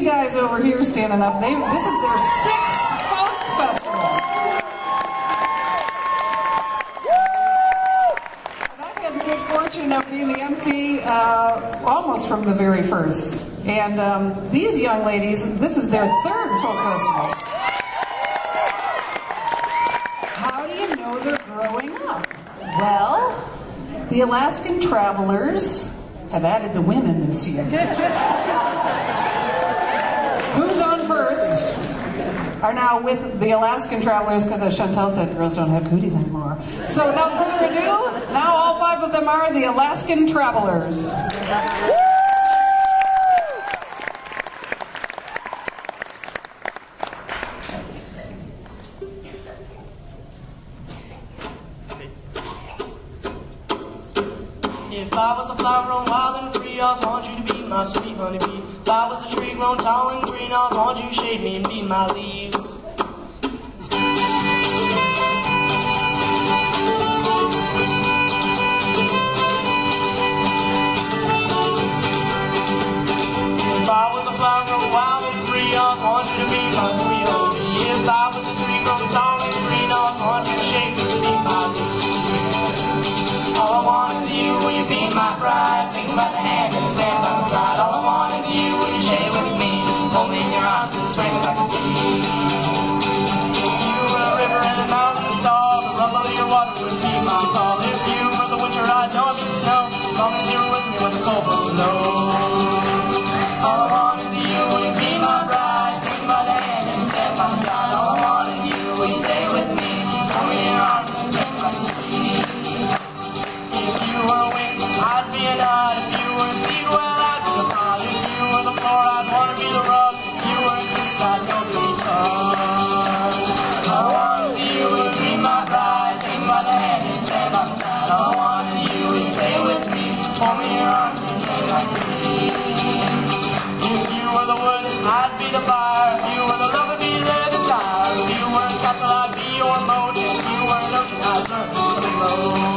three guys over here standing up. This is their 6th folk festival. And I've had the good fortune of being the MC almost from the very first. And these young ladies, this is their 3rd folk festival. How do you know they're growing up? Well, the Alaskan Travelers have added the women this year. Who's on first are now with the Alaskan Travelers, because as Chantel said, girls don't have cooties anymore. So without further ado, now all 5 of them are the Alaskan Travelers. If I was a flower grown wild and free, I want you to be my sweet honeybee. If I was a tree grown tall and green, I want you to shade me and be my leaves. If I was a flower grown wild and free, I want you to be my sweet honeybee. If I was a tree grown tall and green, I want you to shade me and be my leaves. All I want is you, will you be my bride? Think about the hand and stand by my side. All I want is you, will you stay with me? Hold me in your arms and swing me like the sea. If you were a river and a mountain star, the rumble of your water would be my call. If you were the winter, I'd know I'd be snow, as long as you were with me when the cold will blow. All I want is you, will you be my bride? Think about the hand and stand by my side. All I want is you, will you stay with me? Hold me in your arms and swing me like the sea. If you were a wind, I'd be a knot. If you were a seed, well, I'd be the pot. If you were the floor, I'd want to be the rug. If you were a kiss, I'd know to be touched. All I want is you, will you be my bride? Take me by the hand and stand by my side. All I want is you, will you stay with me? Hold me in your arms and swing me like the sea. If you were the wood, I'd be the fire. If you were the love, I'd be the desire. If you were a castle, I'd be your moat. If you were an ocean, I'd learn to float.